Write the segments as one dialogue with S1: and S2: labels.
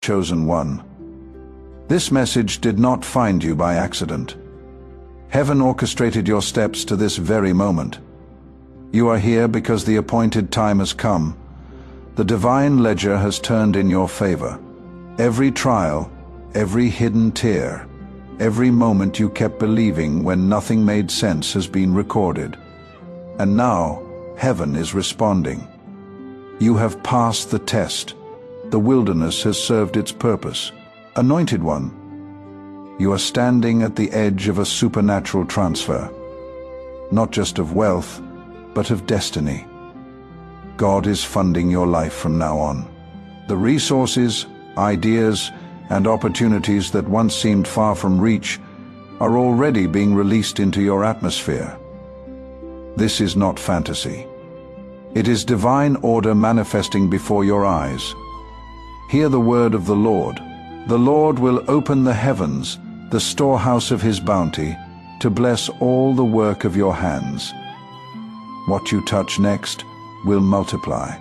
S1: Chosen one. This message did not find you by accident. Heaven orchestrated your steps to this very moment. You are here because the appointed time has come. The divine ledger has turned in your favor. Every trial, every hidden tear, every moment you kept believing when nothing made sense has been recorded. And now, heaven is responding. You have passed the test. The wilderness has served its purpose. Anointed one, you are standing at the edge of a supernatural transfer, not just of wealth, but of destiny. God is funding your life from now on. The resources, ideas, and opportunities that once seemed far from reach are already being released into your atmosphere. This is not fantasy. It is divine order manifesting before your eyes. Hear the word of the Lord. The Lord will open the heavens, the storehouse of his bounty, to bless all the work of your hands. What you touch next will multiply.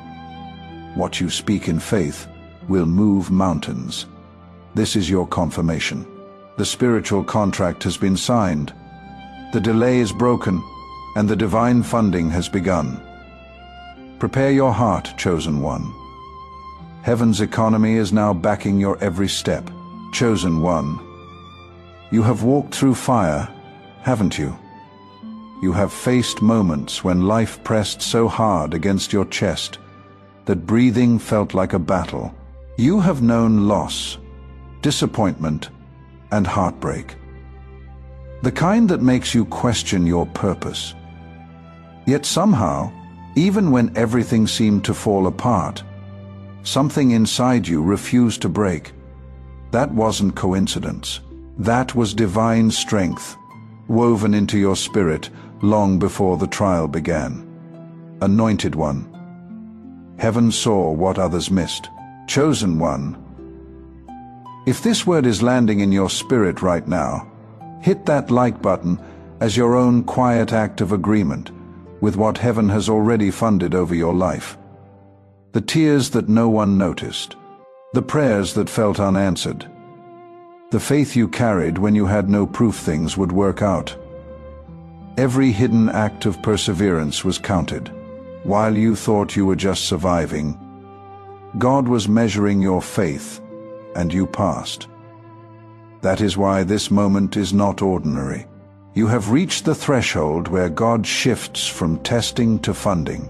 S1: What you speak in faith will move mountains. This is your confirmation. The spiritual contract has been signed. The delay is broken, and the divine funding has begun. Prepare your heart, chosen one. Heaven's economy is now backing your every step. Chosen one. You have walked through fire, haven't you? You have faced moments when life pressed so hard against your chest that breathing felt like a battle. You have known loss, disappointment, and heartbreak. The kind that makes you question your purpose. Yet somehow, even when everything seemed to fall apart, something inside you refused to break. That wasn't coincidence. That was divine strength, woven into your spirit long before the trial began. Anointed one. Heaven saw what others missed. Chosen one. If this word is landing in your spirit right now, hit that like button as your own quiet act of agreement with what heaven has already funded over your life. The tears that no one noticed, the prayers that felt unanswered, the faith you carried when you had no proof things would work out. Every hidden act of perseverance was counted. While you thought you were just surviving, God was measuring your faith, and you passed. That is why this moment is not ordinary. You have reached the threshold where God shifts from testing to funding,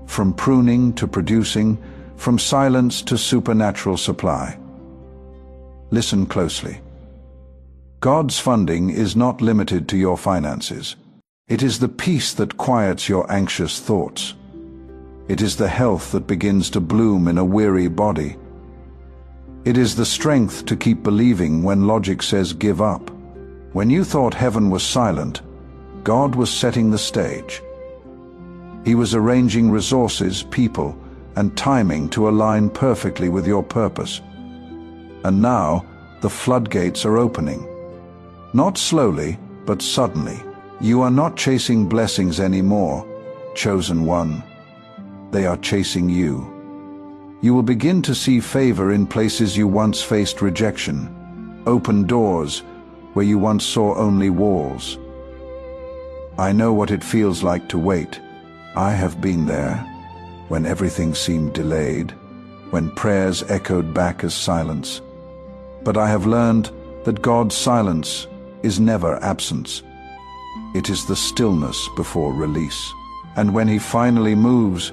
S1: from pruning to producing, from silence to supernatural supply. Listen closely. God's funding is not limited to your finances. It is the peace that quiets your anxious thoughts. It is the health that begins to bloom in a weary body. It is the strength to keep believing when logic says give up. When you thought heaven was silent, God was setting the stage. He was arranging resources, people, and timing to align perfectly with your purpose. And now, the floodgates are opening. Not slowly, but suddenly. You are not chasing blessings anymore, chosen one. They are chasing you. You will begin to see favor in places you once faced rejection, open doors where you once saw only walls. I know what it feels like to wait. I have been there, when everything seemed delayed, when prayers echoed back as silence. But I have learned that God's silence is never absence. It is the stillness before release. And when He finally moves,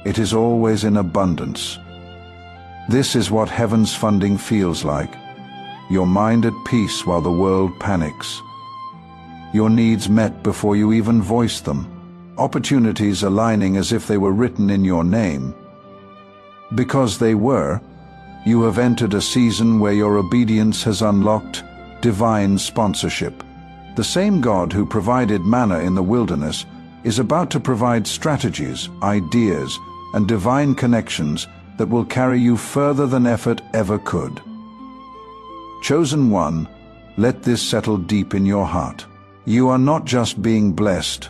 S1: it is always in abundance. This is what heaven's funding feels like. Your mind at peace while the world panics. Your needs met before you even voice them. Opportunities aligning as if they were written in your name. Because they were, you have entered a season where your obedience has unlocked divine sponsorship. The same God who provided manna in the wilderness is about to provide strategies, ideas, and divine connections that will carry you further than effort ever could. Chosen one, let this settle deep in your heart. You are not just being blessed,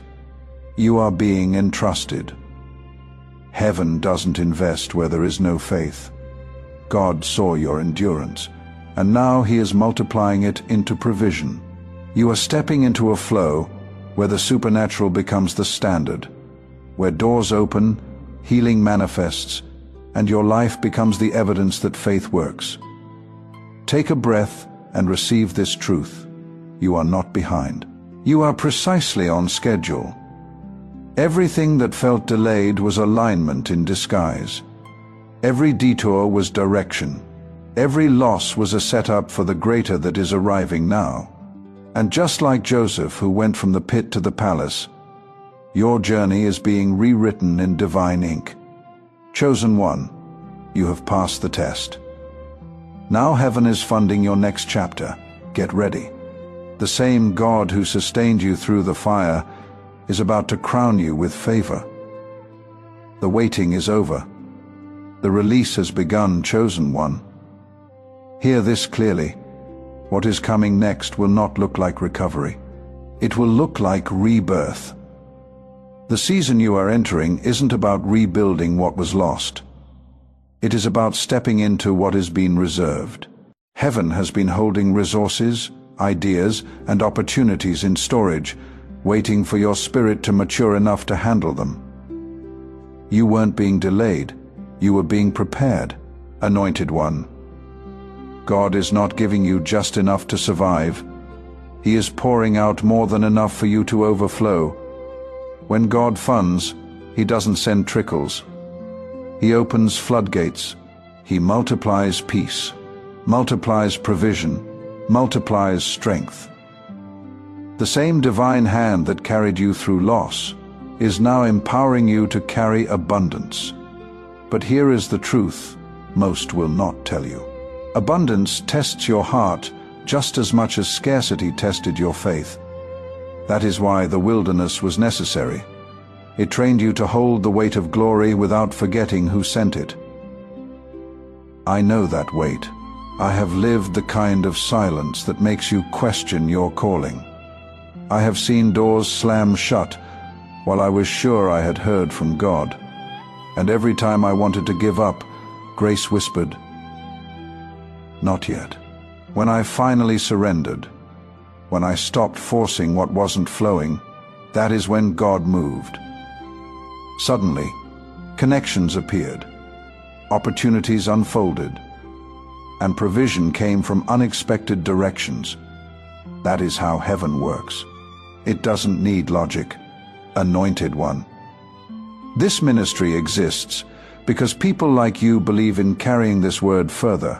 S1: you are being entrusted. Heaven doesn't invest where there is no faith. God saw your endurance, and now He is multiplying it into provision. You are stepping into a flow where the supernatural becomes the standard, where doors open, healing manifests, and your life becomes the evidence that faith works. Take a breath and receive this truth. You are not behind. You are precisely on schedule. Everything that felt delayed was alignment in disguise. Every detour was direction. Every loss was a setup for the greater that is arriving now. And just like Joseph, who went from the pit to the palace, your journey is being rewritten in divine ink. Chosen one, you have passed the test. Now heaven is funding your next chapter. Get ready. The same God who sustained you through the fire is about to crown you with favor. The waiting is over. The release has begun, chosen one. Hear this clearly. What is coming next will not look like recovery. It will look like rebirth. The season you are entering isn't about rebuilding what was lost. It is about stepping into what has been reserved. Heaven has been holding resources, ideas, and opportunities in storage, waiting for your spirit to mature enough to handle them. You weren't being delayed. You were being prepared, anointed one. God is not giving you just enough to survive. He is pouring out more than enough for you to overflow. When God funds, He doesn't send trickles. He opens floodgates. He multiplies peace, multiplies provision, multiplies strength. The same divine hand that carried you through loss is now empowering you to carry abundance. But here is the truth most will not tell you. Abundance tests your heart just as much as scarcity tested your faith. That is why the wilderness was necessary. It trained you to hold the weight of glory without forgetting who sent it. I know that weight. I have lived the kind of silence that makes you question your calling. I have seen doors slam shut while I was sure I had heard from God. And every time I wanted to give up, grace whispered, "Not yet." When I finally surrendered, when I stopped forcing what wasn't flowing, that is when God moved. Suddenly, connections appeared, opportunities unfolded, and provision came from unexpected directions. That is how heaven works. It doesn't need logic. Anointed one. This ministry exists because people like you believe in carrying this word further.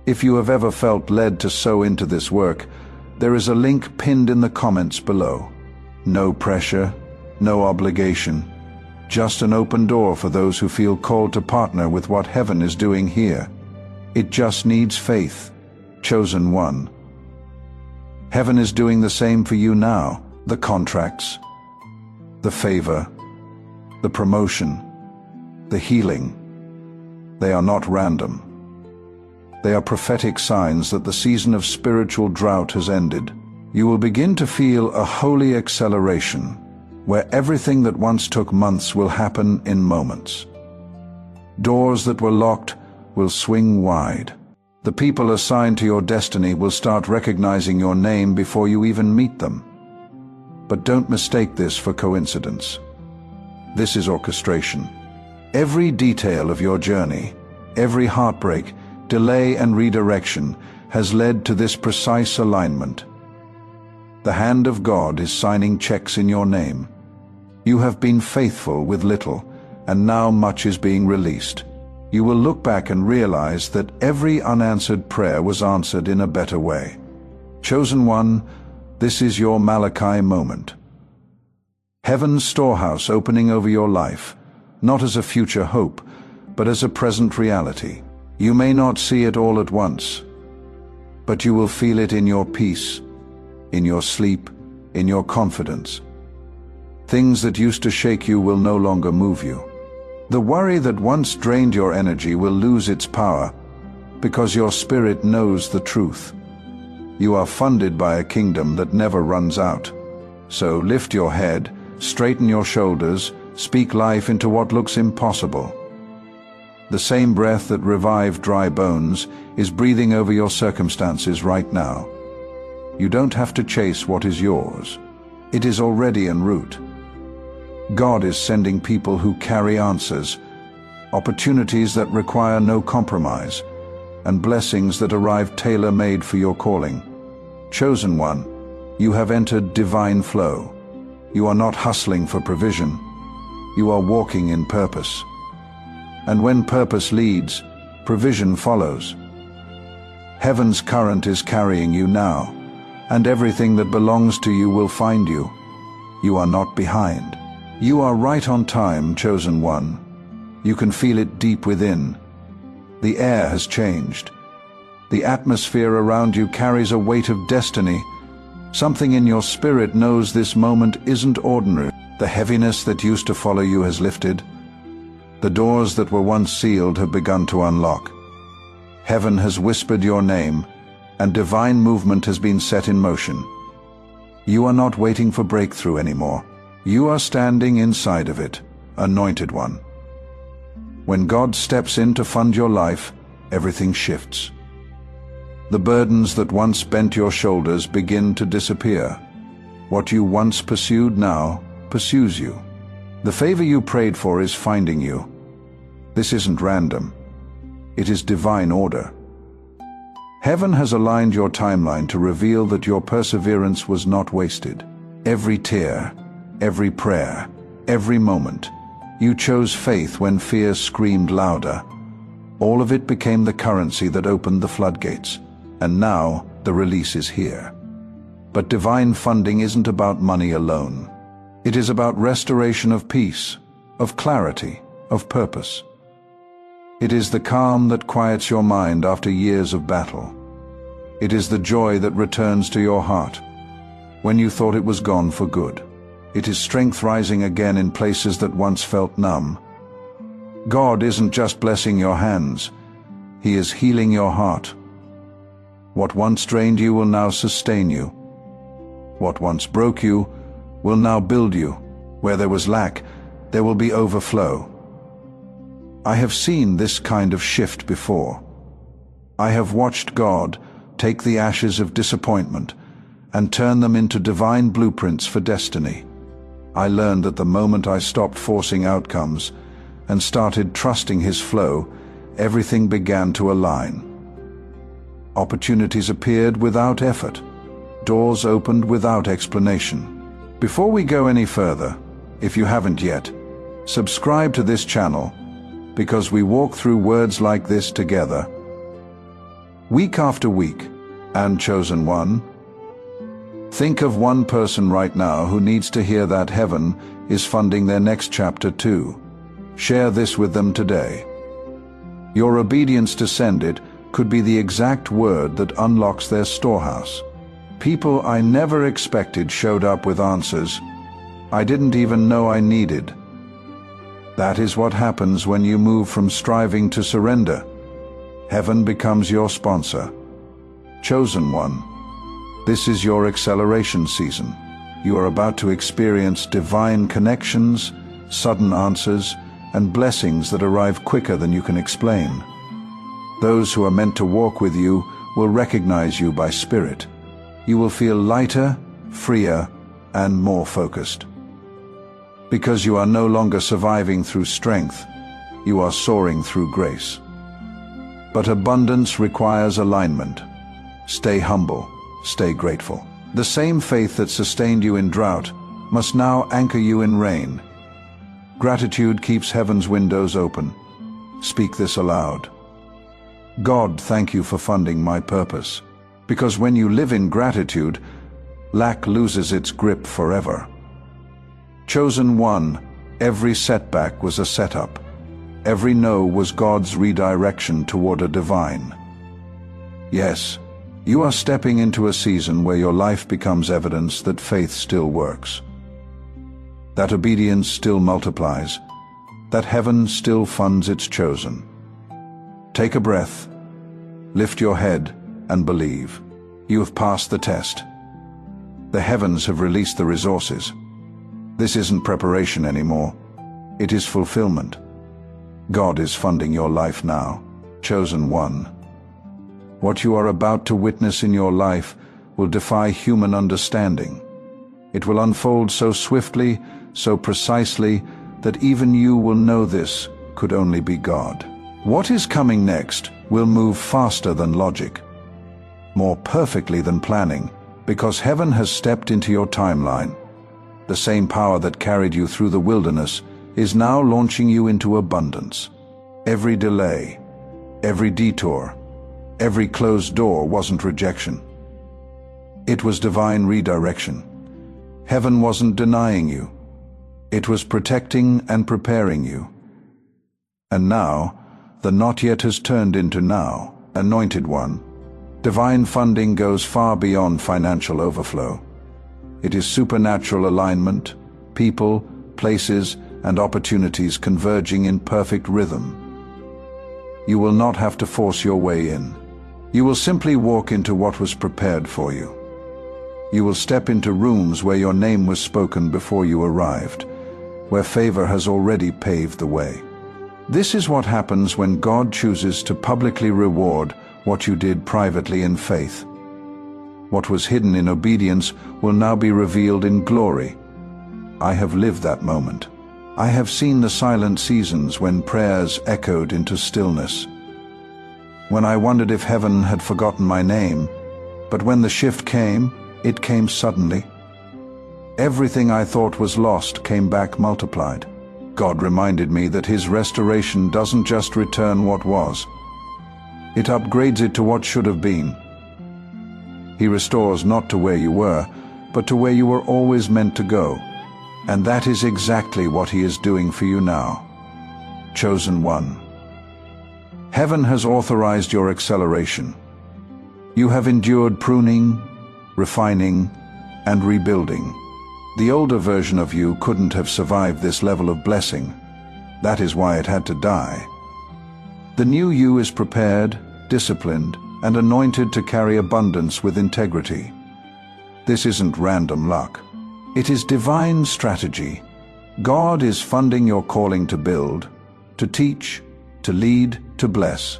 S1: If you have ever felt led to sow into this work, there is a link pinned in the comments below. No pressure, no obligation, just an open door for those who feel called to partner with what heaven is doing here. It just needs faith, chosen one. Heaven is doing the same for you now. The contracts, the favor, the promotion, the healing, they are not random. They are prophetic signs that the season of spiritual drought has ended. You will begin to feel a holy acceleration, where everything that once took months will happen in moments. Doors that were locked will swing wide. The people assigned to your destiny will start recognizing your name before you even meet them. But don't mistake this for coincidence. This is orchestration. Every detail of your journey, every heartbreak, delay and redirection has led to this precise alignment. The hand of God is signing checks in your name. You have been faithful with little, and now much is being released. You will look back and realize that every unanswered prayer was answered in a better way. Chosen one, this is your Malachi moment. Heaven's storehouse opening over your life, not as a future hope, but as a present reality. You may not see it all at once, but you will feel it in your peace, in your sleep, in your confidence. Things that used to shake you will no longer move you. The worry that once drained your energy will lose its power because your spirit knows the truth. You are funded by a kingdom that never runs out. So lift your head, straighten your shoulders, speak life into what looks impossible. The same breath that revived dry bones is breathing over your circumstances right now. You don't have to chase what is yours. It is already en route. God is sending people who carry answers, opportunities that require no compromise, and blessings that arrive tailor-made for your calling. Chosen one, you have entered divine flow. You are not hustling for provision. You are walking in purpose. And when purpose leads, provision follows. Heaven's current is carrying you now, and everything that belongs to you will find you. You are not behind. You are right on time, chosen one. You can feel it deep within. The air has changed. The atmosphere around you carries a weight of destiny. Something in your spirit knows this moment isn't ordinary. The heaviness that used to follow you has lifted. The doors that were once sealed have begun to unlock. Heaven has whispered your name, and divine movement has been set in motion. You are not waiting for breakthrough anymore. You are standing inside of it, anointed one. When God steps in to fund your life, everything shifts. The burdens that once bent your shoulders begin to disappear. What you once pursued now pursues you. The favor you prayed for is finding you. This isn't random. It is divine order. Heaven has aligned your timeline to reveal that your perseverance was not wasted. Every tear, every prayer, every moment, you chose faith when fear screamed louder. All of it became the currency that opened the floodgates, and now the release is here. But divine funding isn't about money alone. It is about restoration of peace, of clarity, of purpose. It is the calm that quiets your mind after years of battle. It is the joy that returns to your heart when you thought it was gone for good. It is strength rising again in places that once felt numb. God isn't just blessing your hands, He is healing your heart. What once drained you will now sustain you. What once broke you will now build you. Where there was lack, there will be overflow. I have seen this kind of shift before. I have watched God take the ashes of disappointment and turn them into divine blueprints for destiny. I learned that the moment I stopped forcing outcomes and started trusting His flow, everything began to align. Opportunities appeared without effort. Doors opened without explanation. Before we go any further, if you haven't yet, subscribe to this channel, because we walk through words like this together, week after week. And chosen one, think of one person right now who needs to hear that heaven is funding their next chapter too. Share this with them today. Your obedience to send it could be the exact word that unlocks their storehouse. People I never expected showed up with answers I didn't even know I needed. That is what happens when you move from striving to surrender. Heaven becomes your sponsor. Chosen one, this is your acceleration season. You are about to experience divine connections, sudden answers, and blessings that arrive quicker than you can explain. Those who are meant to walk with you will recognize you by spirit. You will feel lighter, freer, and more focused. Because you are no longer surviving through strength, you are soaring through grace. But abundance requires alignment. Stay humble, stay grateful. The same faith that sustained you in drought must now anchor you in rain. Gratitude keeps heaven's windows open. Speak this aloud. God, thank you for funding my purpose. Because when you live in gratitude, lack loses its grip forever. Chosen one, every setback was a setup. Every no was God's redirection toward a divine. Yes, you are stepping into a season where your life becomes evidence that faith still works, that obedience still multiplies, that heaven still funds its chosen. Take a breath, lift your head, and believe. You have passed the test. The heavens have released the resources. This isn't preparation anymore. It is fulfillment. God is funding your life now, chosen one. What you are about to witness in your life will defy human understanding. It will unfold so swiftly, so precisely, that even you will know this could only be God. What is coming next will move faster than logic, more perfectly than planning, because heaven has stepped into your timeline. The same power that carried you through the wilderness is now launching you into abundance. Every delay, every detour, every closed door wasn't rejection. It was divine redirection. Heaven wasn't denying you. It was protecting and preparing you. And now, the not yet has turned into now, anointed one. Divine funding goes far beyond financial overflow. It is supernatural alignment, people, places, and opportunities converging in perfect rhythm. You will not have to force your way in. You will simply walk into what was prepared for you. You will step into rooms where your name was spoken before you arrived, where favor has already paved the way. This is what happens when God chooses to publicly reward what you did privately in faith. What was hidden in obedience will now be revealed in glory. I have lived that moment. I have seen the silent seasons when prayers echoed into stillness. When I wondered if heaven had forgotten my name, but when the shift came, it came suddenly. Everything I thought was lost came back multiplied. God reminded me that His restoration doesn't just return what was. It upgrades it to what should have been. He restores not to where you were, but to where you were always meant to go. And that is exactly what He is doing for you now. Chosen one. Heaven has authorized your acceleration. You have endured pruning, refining, and rebuilding. The older version of you couldn't have survived this level of blessing. That is why it had to die. The new you is prepared, disciplined, and anointed to carry abundance with integrity. This isn't random luck. It is divine strategy. God is funding your calling to build, to teach, to lead, to bless.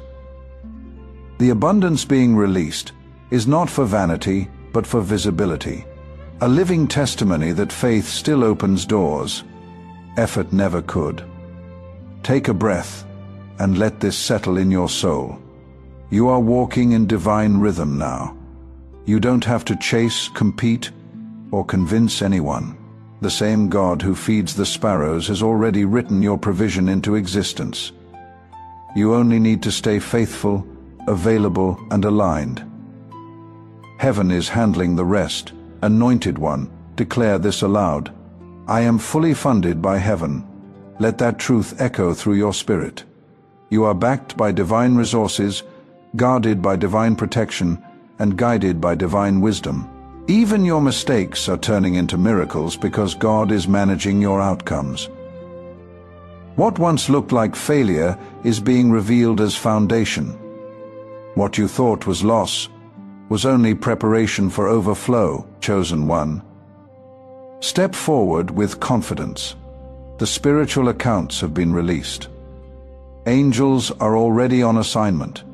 S1: The abundance being released is not for vanity, but for visibility. A living testimony that faith still opens doors. Effort never could. Take a breath and let this settle in your soul. You are walking in divine rhythm now. You don't have to chase, compete, or convince anyone. The same God who feeds the sparrows has already written your provision into existence. You only need to stay faithful, available, and aligned. Heaven is handling the rest. Anointed one, declare this aloud. I am fully funded by heaven. Let that truth echo through your spirit. You are backed by divine resources, guarded by divine protection, and guided by divine wisdom. Even your mistakes are turning into miracles because God is managing your outcomes. What once looked like failure is being revealed as foundation. What you thought was loss was only preparation for overflow, chosen one. Step forward with confidence. The spiritual accounts have been released. Angels are already on assignment.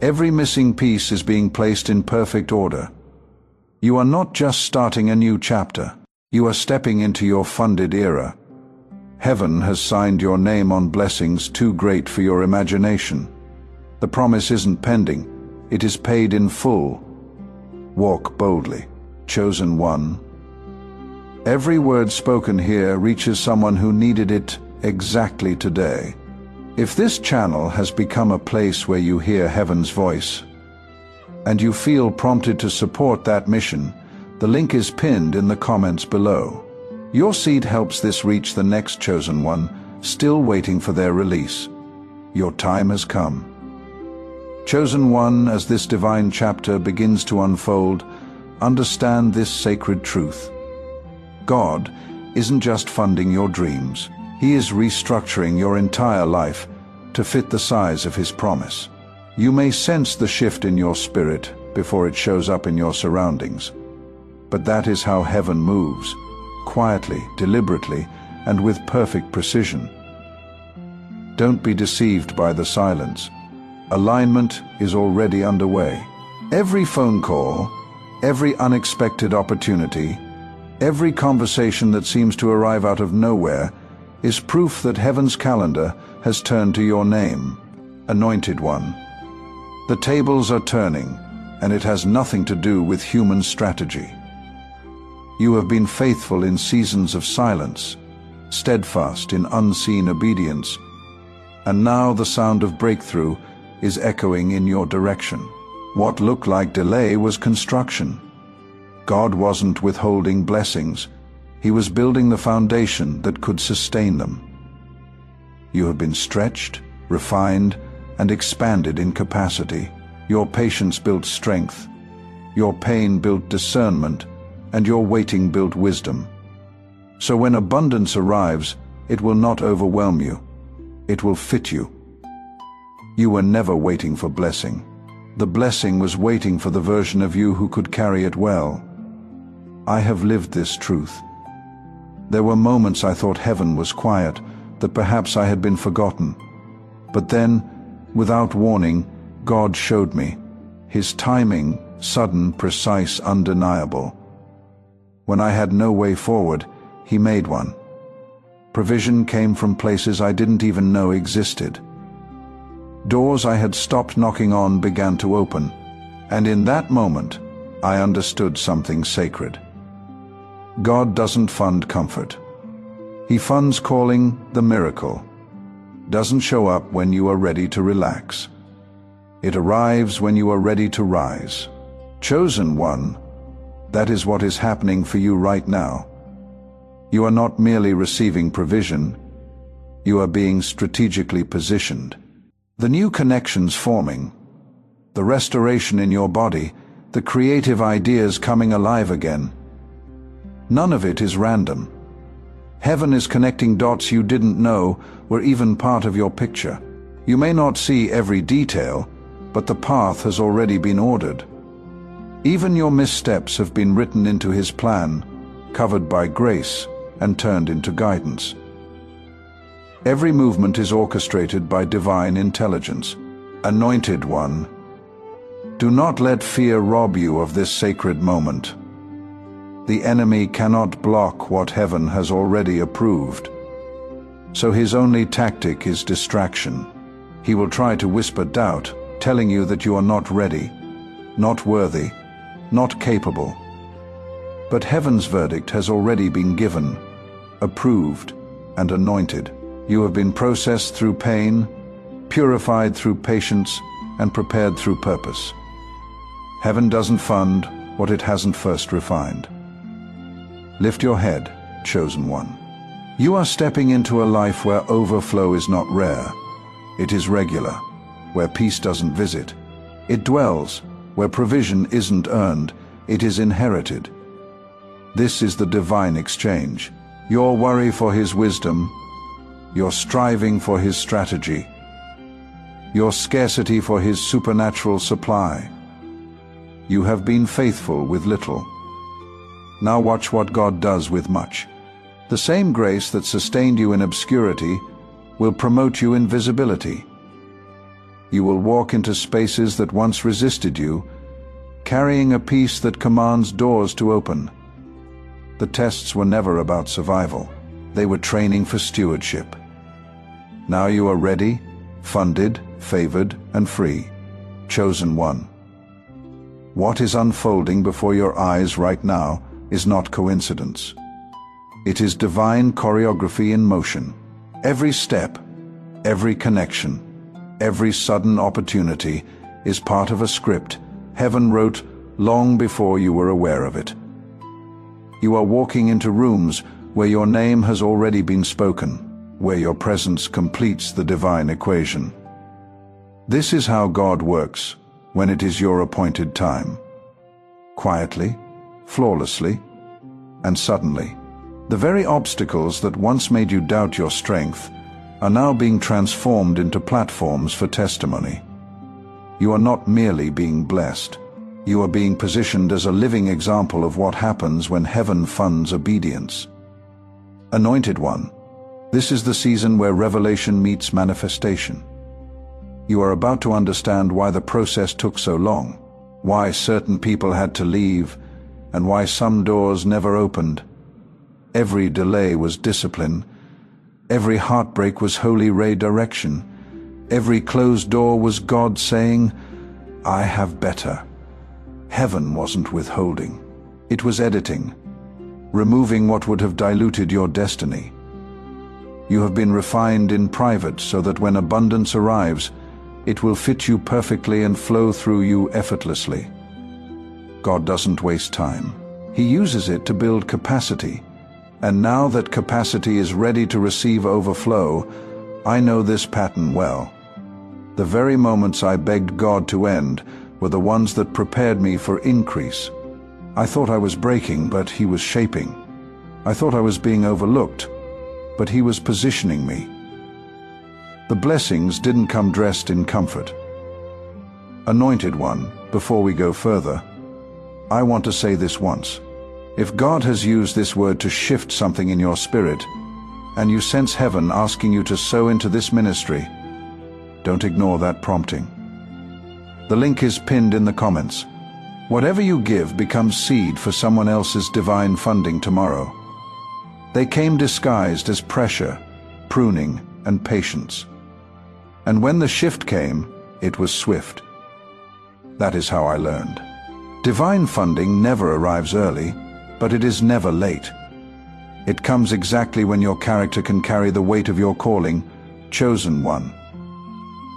S1: Every missing piece is being placed in perfect order. You are not just starting a new chapter. You are stepping into your funded era. Heaven has signed your name on blessings too great for your imagination. The promise isn't pending. It is paid in full. Walk boldly, chosen one. Every word spoken here reaches someone who needed it exactly today. If this channel has become a place where you hear heaven's voice, and you feel prompted to support that mission, the link is pinned in the comments below. Your seed helps this reach the next chosen one, still waiting for their release. Your time has come. Chosen one, as this divine chapter begins to unfold, understand this sacred truth. God isn't just funding your dreams. He is restructuring your entire life to fit the size of His promise. You may sense the shift in your spirit before it shows up in your surroundings. But that is how heaven moves, quietly, deliberately, and with perfect precision. Don't be deceived by the silence. Alignment is already underway. Every phone call, every unexpected opportunity, every conversation that seems to arrive out of nowhere is proof that heaven's calendar has turned to your name, Anointed One. The tables are turning, and it has nothing to do with human strategy. You have been faithful in seasons of silence, steadfast in unseen obedience, and now the sound of breakthrough is echoing in your direction. What looked like delay was construction. God wasn't withholding blessings. He was building the foundation that could sustain them. You have been stretched, refined, and expanded in capacity. Your patience built strength. Your pain built discernment, and your waiting built wisdom. So when abundance arrives, it will not overwhelm you. It will fit you. You were never waiting for blessing. The blessing was waiting for the version of you who could carry it well. I have lived this truth. There were moments I thought heaven was quiet, that perhaps I had been forgotten. But then, without warning, God showed me. His timing, sudden, precise, undeniable. When I had no way forward, He made one. Provision came from places I didn't even know existed. Doors I had stopped knocking on began to open, and in that moment, I understood something sacred. God doesn't fund comfort. He funds calling, the miracle. Doesn't show up when you are ready to relax. It arrives when you are ready to rise. Chosen one, that is what is happening for you right now. You are not merely receiving provision, you are being strategically positioned. The new connections forming, the restoration in your body, the creative ideas coming alive again. None of it is random. Heaven is connecting dots you didn't know were even part of your picture. You may not see every detail, but the path has already been ordered. Even your missteps have been written into His plan, covered by grace and turned into guidance. Every movement is orchestrated by divine intelligence. Anointed One, do not let fear rob you of this sacred moment. The enemy cannot block what heaven has already approved. So his only tactic is distraction. He will try to whisper doubt, telling you that you are not ready, not worthy, not capable. But heaven's verdict has already been given, approved, and anointed. You have been processed through pain, purified through patience, and prepared through purpose. Heaven doesn't fund what it hasn't first refined. Lift your head, chosen one. You are stepping into a life where overflow is not rare. It is regular, where peace doesn't visit. It dwells, where provision isn't earned, it is inherited. This is the divine exchange. Your worry for His wisdom, your striving for His strategy, your scarcity for His supernatural supply. You have been faithful with little. Now watch what God does with much. The same grace that sustained you in obscurity will promote you in visibility. You will walk into spaces that once resisted you, carrying a peace that commands doors to open. The tests were never about survival. They were training for stewardship. Now you are ready, funded, favored, and free. Chosen one. What is unfolding before your eyes right now is not coincidence. It is divine choreography in motion. Every step, every connection, every sudden opportunity is part of a script heaven wrote long before you were aware of it. You are walking into rooms where your name has already been spoken, where your presence completes the divine equation. This is how God works when it is your appointed time. Quietly, flawlessly, and suddenly. The very obstacles that once made you doubt your strength are now being transformed into platforms for testimony. You are not merely being blessed. You are being positioned as a living example of what happens when heaven funds obedience. Anointed one, This is the season where revelation meets manifestation. You are about to understand why the process took so long, why certain people had to leave, and why some doors never opened. Every delay was discipline. Every heartbreak was holy redirection. Every closed door was God saying, I have better. Heaven wasn't withholding. It was editing, removing what would have diluted your destiny. You have been refined in private so that when abundance arrives, it will fit you perfectly and flow through you effortlessly. God doesn't waste time. He uses it to build capacity. And now that capacity is ready to receive overflow, I know this pattern well. The very moments I begged God to end were the ones that prepared me for increase. I thought I was breaking, but He was shaping. I thought I was being overlooked, but He was positioning me. The blessings didn't come dressed in comfort. Anointed One, before we go further, I want to say this once. If God has used this word to shift something in your spirit, and you sense heaven asking you to sow into this ministry, don't ignore that prompting. The link is pinned in the comments. Whatever you give becomes seed for someone else's divine funding tomorrow. They came disguised as pressure, pruning, and patience. And when the shift came, it was swift. That is how I learned. Divine funding never arrives early, but it is never late. It comes exactly when your character can carry the weight of your calling, chosen one.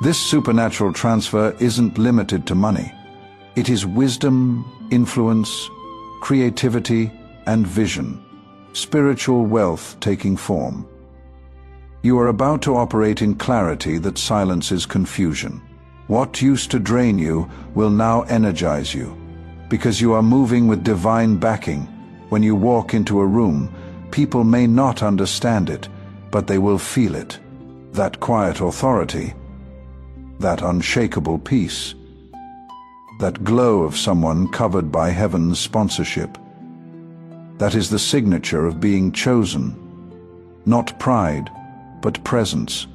S1: This supernatural transfer isn't limited to money. It is wisdom, influence, creativity, and vision, spiritual wealth taking form. You are about to operate in clarity that silences confusion. What used to drain you will now energize you, because you are moving with divine backing. When you walk into a room, people may not understand it, but they will feel it. That quiet authority, that unshakable peace, that glow of someone covered by heaven's sponsorship. That is the signature of being chosen. Not pride, but presence.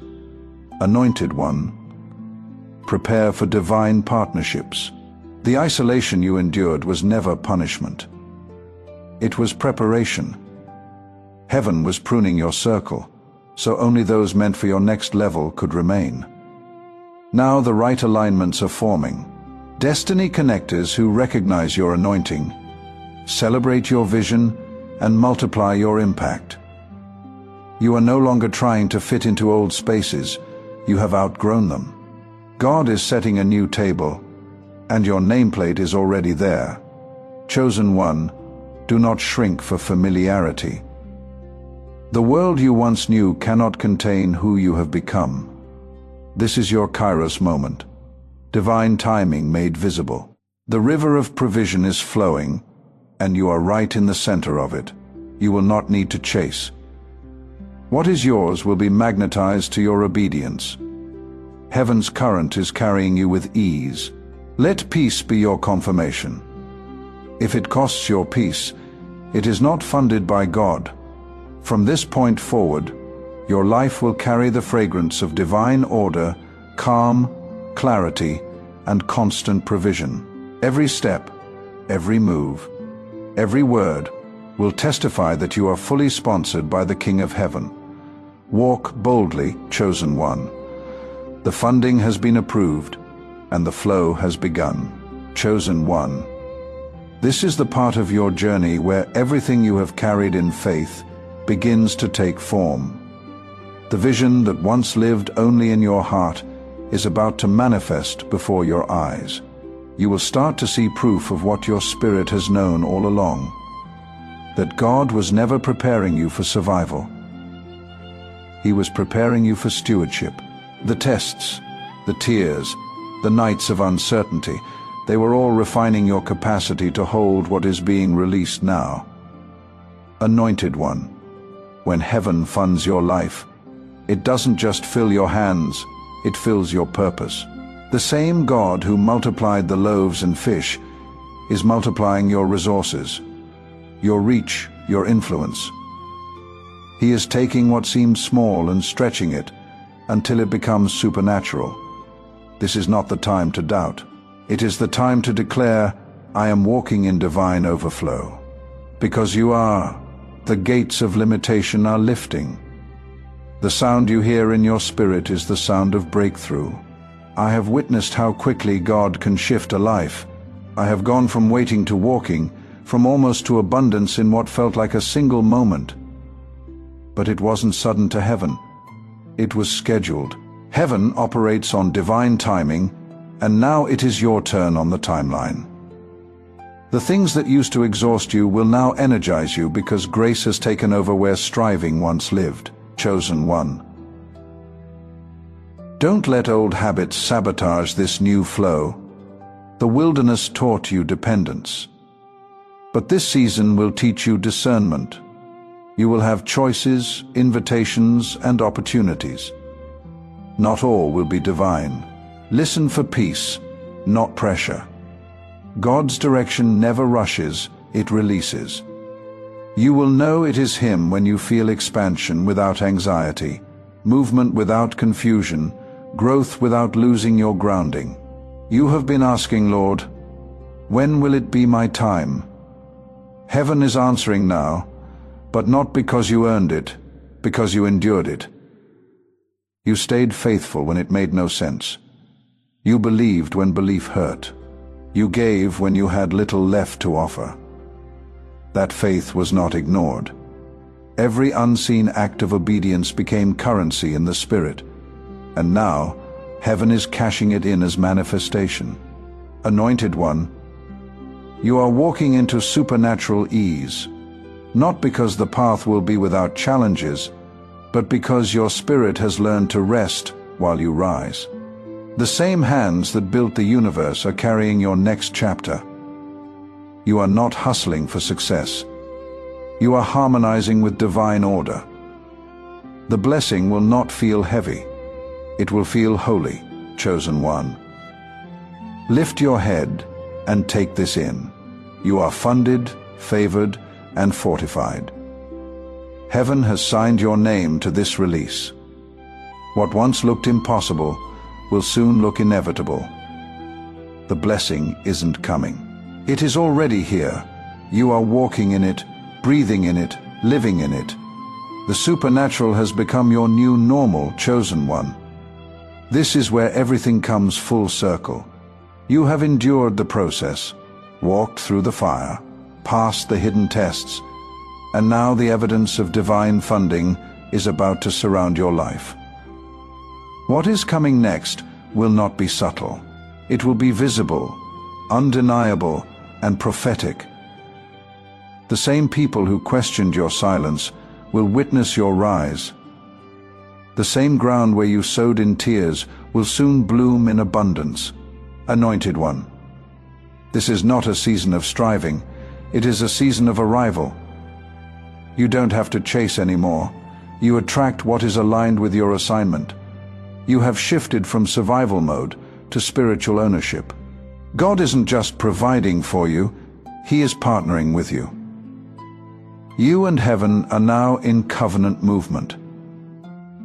S1: Anointed One, prepare for divine partnerships. The isolation you endured was never punishment. It was preparation. Heaven was pruning your circle, so only those meant for your next level could remain. Now the right alignments are forming. Destiny connectors who recognize your anointing, celebrate your vision, and multiply your impact. You are no longer trying to fit into old spaces. You have outgrown them. God is setting a new table, and your nameplate is already there. Chosen One, do not shrink for familiarity. The world you once knew cannot contain who you have become. This is your Kairos moment. Divine timing made visible. The river of provision is flowing, and you are right in the center of it. You will not need to chase. What is yours will be magnetized to your obedience. Heaven's current is carrying you with ease. Let peace be your confirmation. If it costs your peace, it is not funded by God. From this point forward, your life will carry the fragrance of divine order, calm, clarity, and constant provision. Every step, every move, every word will testify that you are fully sponsored by the King of Heaven. Walk boldly, chosen one. The funding has been approved, and the flow has begun. Chosen one. This is the part of your journey where everything you have carried in faith begins to take form. The vision that once lived only in your heart is about to manifest before your eyes. You will start to see proof of what your spirit has known all along, that God was never preparing you for survival. He was preparing you for stewardship. The tests, the tears, the nights of uncertainty, they were all refining your capacity to hold what is being released now. Anointed One, when heaven funds your life, it doesn't just fill your hands, it fills your purpose. The same God who multiplied the loaves and fish is multiplying your resources, your reach, your influence. He is taking what seems small and stretching it until it becomes supernatural. This is not the time to doubt. It is the time to declare, I am walking in divine overflow. Because you are, the gates of limitation are lifting. The sound you hear in your spirit is the sound of breakthrough. I have witnessed how quickly God can shift a life. I have gone from waiting to walking, from almost to abundance in what felt like a single moment. But it wasn't sudden to heaven. It was scheduled. Heaven operates on divine timing, and now it is your turn on the timeline. The things that used to exhaust you will now energize you because grace has taken over where striving once lived. Chosen one. Don't let old habits sabotage this new flow. The wilderness taught you dependence. But this season will teach you discernment. You will have choices, invitations, and opportunities. Not all will be divine. Listen for peace, not pressure. God's direction never rushes, it releases. You will know it is Him when you feel expansion without anxiety, movement without confusion, growth without losing your grounding. You have been asking, Lord, when will it be my time? Heaven is answering now, but not because you earned it, because you endured it. You stayed faithful when it made no sense. You believed when belief hurt. You gave when you had little left to offer. That faith was not ignored. Every unseen act of obedience became currency in the Spirit, and now heaven is cashing it in as manifestation. Anointed one, you are walking into supernatural ease, not because the path will be without challenges, but because your spirit has learned to rest while you rise. The same hands that built the universe are carrying your next chapter. You are not hustling for success. You are harmonizing with divine order. The blessing will not feel heavy. It will feel holy, chosen one. Lift your head and take this in. You are funded, favored, and fortified. Heaven has signed your name to this release. What once looked impossible will soon look inevitable. The blessing isn't coming. It is already here. You are walking in it, breathing in it, living in it. The supernatural has become your new normal, chosen one. This is where everything comes full circle. You have endured the process, walked through the fire, passed the hidden tests, and now the evidence of divine funding is about to surround your life. What is coming next will not be subtle. It will be visible, undeniable, and prophetic. The same people who questioned your silence will witness your rise. The same ground where you sowed in tears will soon bloom in abundance. Anointed one. This is not a season of striving. It is a season of arrival. You don't have to chase anymore. You attract what is aligned with your assignment. You have shifted from survival mode to spiritual ownership. God isn't just providing for you, He is partnering with you. You and heaven are now in covenant movement.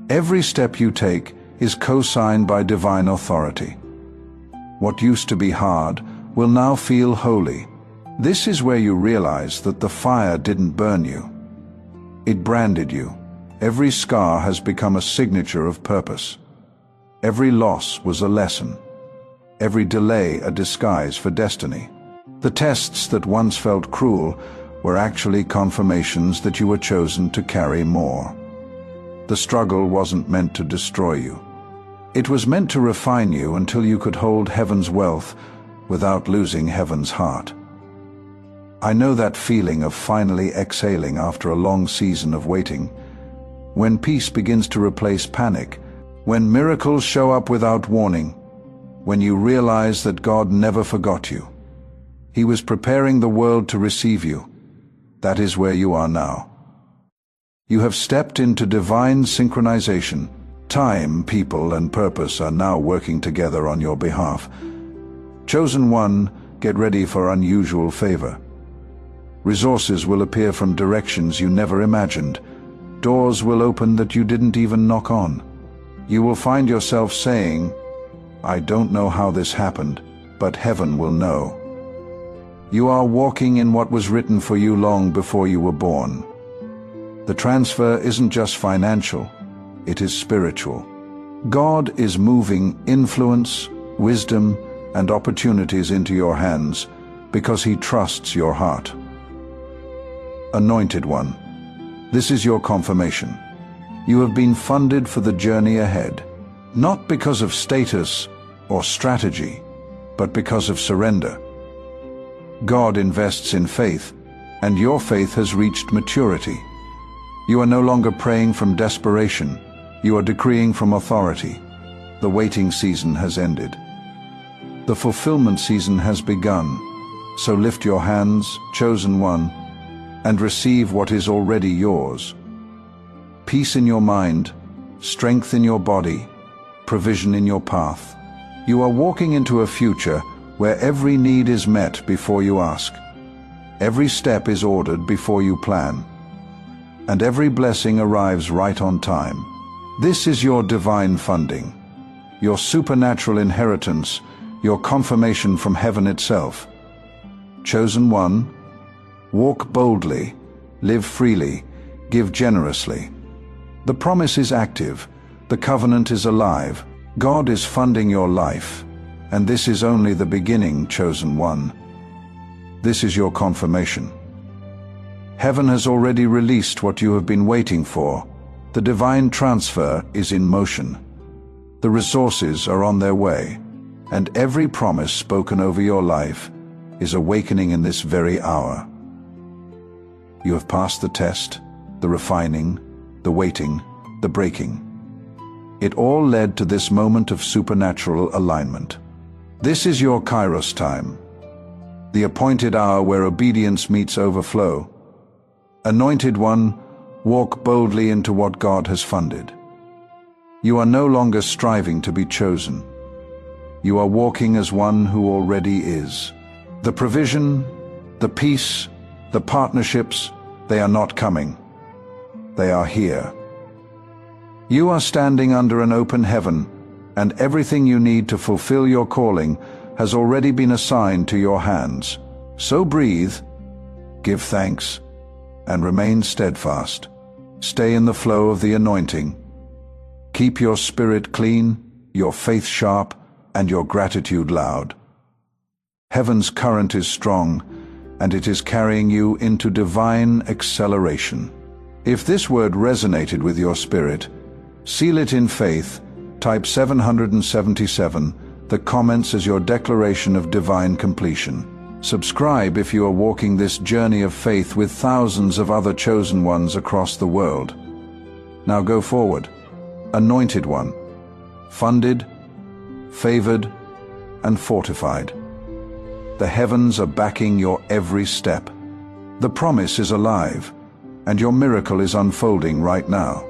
S1: Every step you take is co-signed by divine authority. What used to be hard will now feel holy. This is where you realize that the fire didn't burn you. It branded you. Every scar has become a signature of purpose. Every loss was a lesson. Every delay a disguise for destiny. The tests that once felt cruel were actually confirmations that you were chosen to carry more. The struggle wasn't meant to destroy you. It was meant to refine you until you could hold heaven's wealth without losing heaven's heart. I know that feeling of finally exhaling after a long season of waiting, when peace begins to replace panic, when miracles show up without warning, when you realize that God never forgot you. He was preparing the world to receive you. That is where you are now. You have stepped into divine synchronization. Time, people, and purpose are now working together on your behalf. Chosen one, get ready for unusual favor. Resources will appear from directions you never imagined. doors will open that you didn't even knock on. You will find yourself saying, "I don't know how this happened, but heaven will know." You are walking in what was written for you long before you were born. The transfer isn't just financial, it is spiritual. God is moving influence, wisdom, and opportunities into your hands because He trusts your heart. Anointed One, this is your confirmation. You have been funded for the journey ahead, not because of status or strategy, but because of surrender. God invests in faith, and your faith has reached maturity. You are no longer praying from desperation, you are decreeing from authority. The waiting season has ended. The fulfillment season has begun, so lift your hands, chosen one, and receive what is already yours. Peace in your mind, strength in your body, provision in your path. You are walking into a future where every need is met before you ask. Every step is ordered before you plan. And every blessing arrives right on time. This is your divine funding, your supernatural inheritance, your confirmation from heaven itself. Chosen one, walk boldly, live freely, give generously. The promise is active, the covenant is alive. God is funding your life, and this is only the beginning, chosen one. This is your confirmation. Heaven has already released what you have been waiting for. The divine transfer is in motion. The resources are on their way, and every promise spoken over your life is awakening in this very hour. You have passed the test, the refining, the waiting, the breaking. It all led to this moment of supernatural alignment. This is your Kairos time, the appointed hour where obedience meets overflow. Anointed One, walk boldly into what God has funded. You are no longer striving to be chosen. You are walking as one who already is. The provision, the peace, the partnerships, they are not coming. They are here. You are standing under an open heaven, and everything you need to fulfill your calling has already been assigned to your hands. So breathe, give thanks, and remain steadfast. Stay in the flow of the anointing. Keep your spirit clean, your faith sharp, and your gratitude loud. Heaven's current is strong, and it is carrying you into divine acceleration. If this word resonated with your spirit, seal it in faith. Type 777, the comments as your declaration of divine completion. Subscribe if you are walking this journey of faith with thousands of other chosen ones across the world. Now go forward, anointed one, funded, favored, and fortified. The heavens are backing your every step. The promise is alive, and your miracle is unfolding right now.